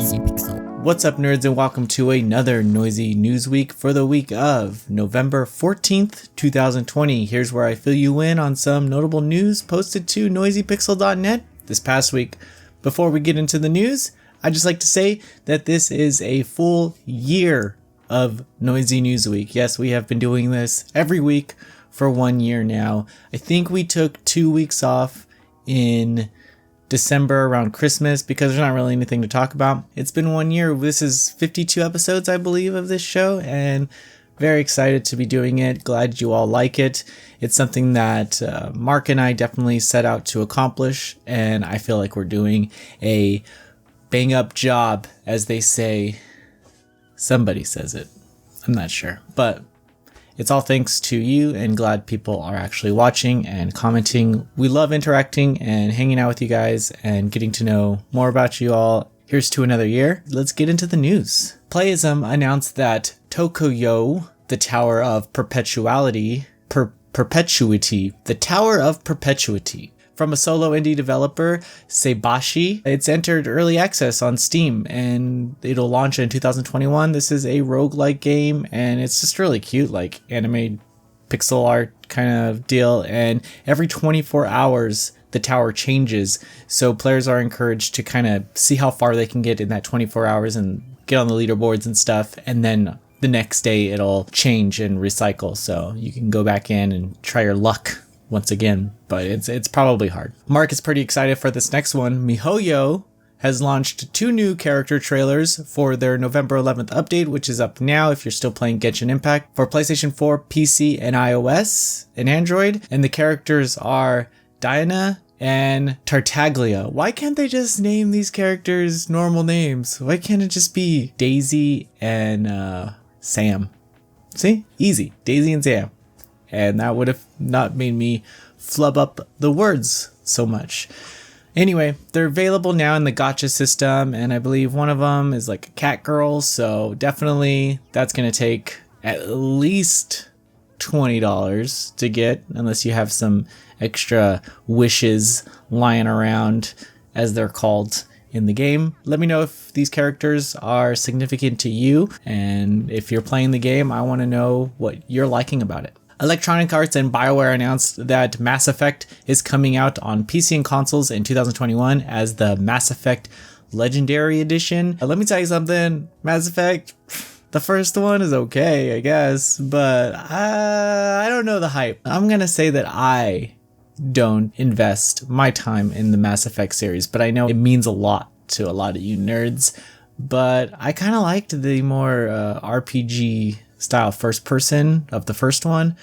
Noisy Pixel. What's up, nerds, and welcome to another Noisy News Week for the week of November 14th, 2020. Here's where I fill you in on some notable news posted to noisypixel.net this past week. Before we get into the news, I'd just like to say that this is a full year of Noisy News Week. Yes, we have been doing this every week for 1 year now. I think we took 2 weeks off in December around Christmas because there's not really anything to talk about. It's been 1 year. This is 52 episodes, I believe, of this show, and very excited to be doing it. Glad you all like it. It's something that Mark and I definitely set out to accomplish, and I feel like we're doing a bang up job, as they say. Somebody says it. I'm not sure, but it's all thanks to you, and glad people are actually watching and commenting. We love interacting and hanging out with you guys and getting to know more about you all. Here's to another year. Let's get into the news. Playism announced that Tokuyo, the Tower of Perpetuity, the Tower of Perpetuity, from a solo indie developer, Seibashi. It's entered early access on Steam and it'll launch in 2021. This is a roguelike game and it's just really cute, like anime pixel art kind of deal. And every 24 hours, the tower changes. So players are encouraged to kind of see how far they can get in that 24 hours and get on the leaderboards and stuff. And then the next day it'll change and recycle. So you can go back in and try your luck once again, but it's probably hard. Mark is pretty excited for this next one. MiHoYo has launched 2 new character trailers for their November 11th update, which is up now if you're still playing Genshin Impact, for PlayStation 4, PC, and iOS, and Android. And the characters are Diana and Tartaglia. Why can't they just name these characters normal names? Why can't it just be Daisy and Sam? See? Easy. Daisy and Sam. And that would have not made me flub up the words so much. Anyway, they're available now in the gacha system, and I believe one of them is like a cat girl, so definitely that's going to take at least $20 to get, unless you have some extra wishes lying around, as they're called in the game. Let me know if these characters are significant to you, and if you're playing the game, I want to know what you're liking about it. Electronic Arts and BioWare announced that Mass Effect is coming out on PC and consoles in 2021 as the Mass Effect Legendary Edition. Let me tell you something, Mass Effect, the first one is okay, I guess, but I don't know the hype. I'm gonna say that I don't invest my time in the Mass Effect series, but I know it means a lot to a lot of you nerds. But I kind of liked the more RPG style first person of the first one,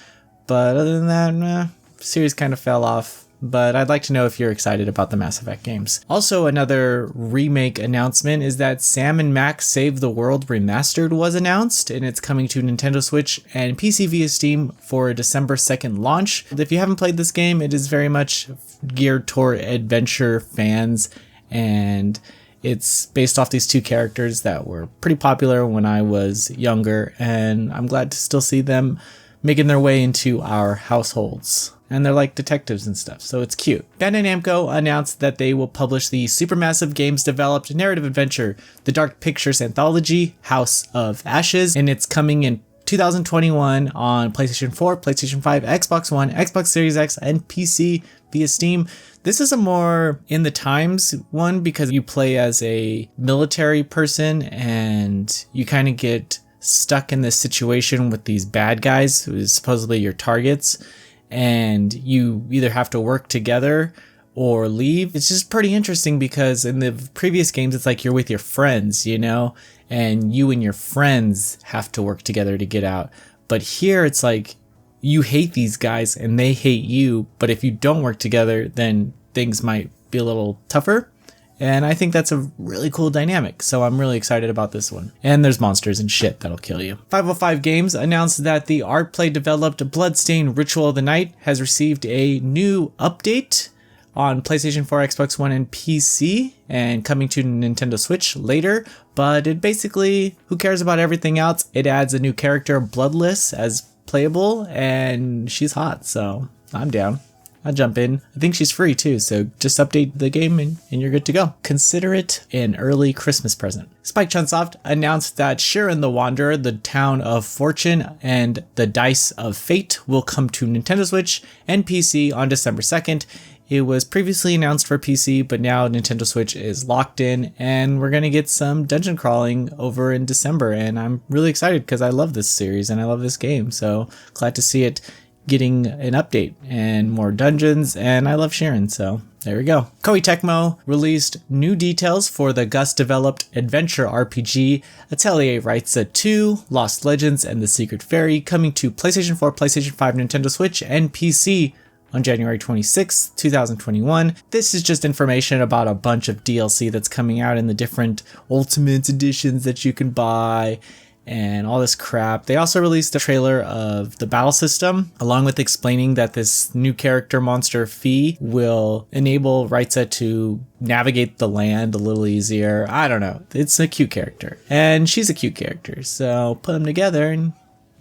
but other than that, series kind of fell off. But I'd like to know if you're excited about the Mass Effect games. Also, another remake announcement is that Sam & Max Save the World Remastered was announced, and it's coming to Nintendo Switch and PC via Steam for a December 2nd launch. If you haven't played this game, it is very much geared toward adventure fans, and it's based off these 2 characters that were pretty popular when I was younger, and I'm glad to still see them making their way into our households. And they're like detectives and stuff, so it's cute. Bandai Namco announced that they will publish the Supermassive Games developed narrative adventure, The Dark Pictures Anthology, House of Ashes, and it's coming in 2021 on PlayStation 4, PlayStation 5, Xbox One, Xbox Series X, and PC via Steam. This is a more in the times one because you play as a military person and you kind of get stuck in this situation with these bad guys who is supposedly your targets, and you either have to work together or leave. It's just pretty interesting because in the previous games it's like you're with your friends, you know, and you and your friends have to work together to get out. But here it's like you hate these guys and they hate you, but if you don't work together, then things might be a little tougher. And I think that's a really cool dynamic, so I'm really excited about this one. And there's monsters and shit that'll kill you. 505 Games announced that the Artplay developed Bloodstained Ritual of the Night has received a new update on PlayStation 4, Xbox One, and PC, and coming to Nintendo Switch later. But it basically, who cares about everything else? It adds a new character, Bloodless, as playable, and she's hot, so I'm down. I'll jump in. I think she's free too, so just update the game and you're good to go. Consider it an early Christmas present. Spike Chunsoft announced that Shiren the Wanderer, the Town of Fortune, and the Dice of Fate will come to Nintendo Switch and PC on December 2nd. It was previously announced for PC, but now Nintendo Switch is locked in, and we're going to get some dungeon crawling over in December, and I'm really excited because I love this series and I love this game, so glad to see it getting an update and more dungeons, and I love Shiren, so there we go. Koei Tecmo released new details for the Gus-developed adventure RPG Atelier Ryza 2, Lost Legends, and the Secret Fairy, coming to PlayStation 4, PlayStation 5, Nintendo Switch, and PC on January 26, 2021. This is just information about a bunch of DLC that's coming out in the different Ultimate Editions that you can buy and all this crap. They also released a trailer of the battle system, along with explaining that this new character monster Fee will enable Ryza to navigate the land a little easier. I don't know. It's a cute character, and she's a cute character. So put them together and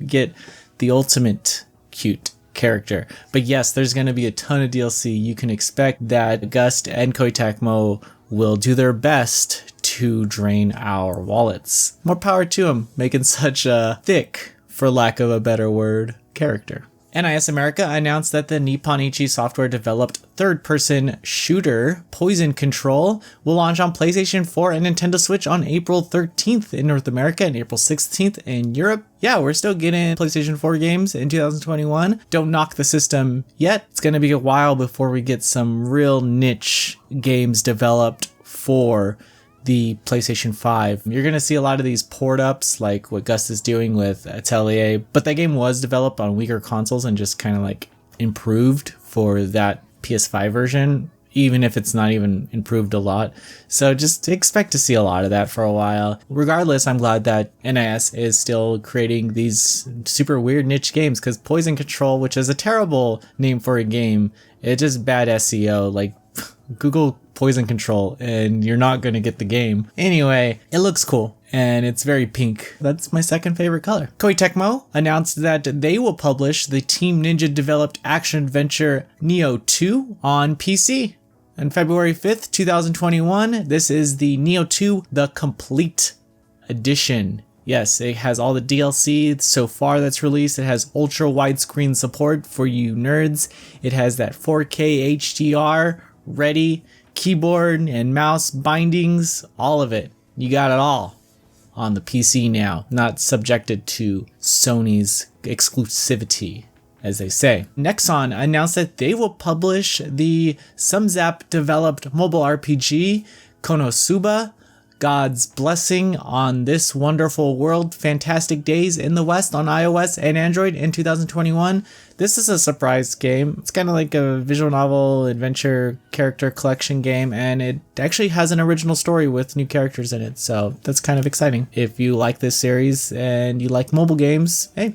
get the ultimate cute character. But yes, there's going to be a ton of DLC. You can expect that Gust and Koei Tecmo will do their best to drain our wallets. More power to them, making such a thick, for lack of a better word, character. NIS America announced that the Nipponichi Software developed third-person shooter Poison Control will launch on PlayStation 4 and Nintendo Switch on April 13th in North America and April 16th in Europe. Yeah, we're still getting PlayStation 4 games in 2021. Don't knock the system yet. It's going to be a while before we get some real niche games developed for the PlayStation 5. You're going to see a lot of these port ups like what Gus is doing with Atelier, but that game was developed on weaker consoles and just kind of like improved for that PS5 version, even if it's not even improved a lot. So just expect to see a lot of that for a while. Regardless, I'm glad that NIS is still creating these super weird niche games, because Poison Control, which is a terrible name for a game, it's just bad SEO. Like, Google Poison Control and you're not going to get the game. Anyway, it looks cool and it's very pink. That's my second favorite color. Koei Tecmo announced that they will publish the Team Ninja developed action adventure Nioh 2 on PC on February 5th, 2021. This is the Nioh 2, the complete edition. Yes, it has all the DLC so far that's released. It has ultra widescreen support for you nerds. It has that 4K HDR ready, keyboard and mouse bindings, all of it. You got it all on the PC now, not subjected to Sony's exclusivity, as they say. Nexon announced that they will publish the Sumzap developed mobile RPG Konosuba, God's Blessing on This Wonderful World, Fantastic Days in the West on iOS and Android in 2021. This is a surprise game. It's kind of like a visual novel adventure character collection game, and it actually has an original story with new characters in it, so that's kind of exciting. If you like this series and you like mobile games, hey,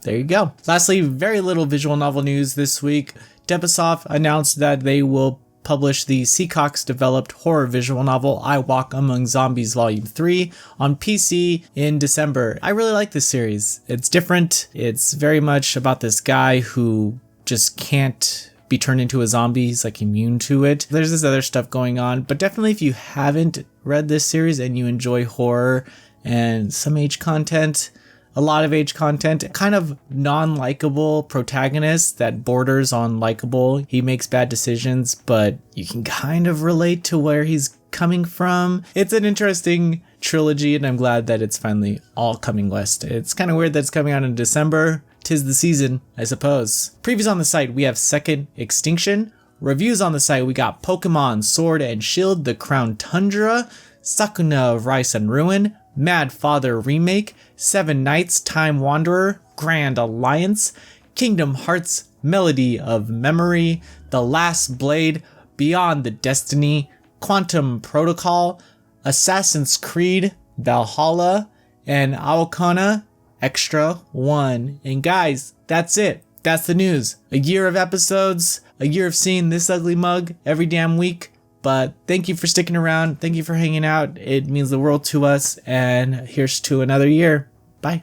there you go. Lastly, very little visual novel news this week. Debisoft announced that they will published the Seacox developed horror visual novel I Walk Among Zombies Volume 3 on PC in December. I really like this series. It's different. It's very much about this guy who just can't be turned into a zombie. He's like immune to it. There's this other stuff going on, but definitely if you haven't read this series and you enjoy horror and some age content, a lot of age content, kind of non-likable protagonist that borders on likable. He makes bad decisions, but you can kind of relate to where he's coming from. It's an interesting trilogy, and I'm glad that it's finally all coming west. It's kind of weird that it's coming out in December. 'Tis the season, I suppose. Previews on the site, we have Second Extinction. Reviews on the site, we got Pokemon Sword and Shield, The Crown Tundra, Sakuna of Rice and Ruin, Mad Father Remake, Seven Knights Time Wanderer, Grand Alliance, Kingdom Hearts Melody of Memory, The Last Blade, Beyond the Destiny, Quantum Protocol, Assassin's Creed Valhalla, and Aokana Extra 1. And guys, that's it. That's the news. A year of episodes, a year of seeing this ugly mug every damn week. But thank you for sticking around. Thank you for hanging out. It means the world to us. And here's to another year. Bye.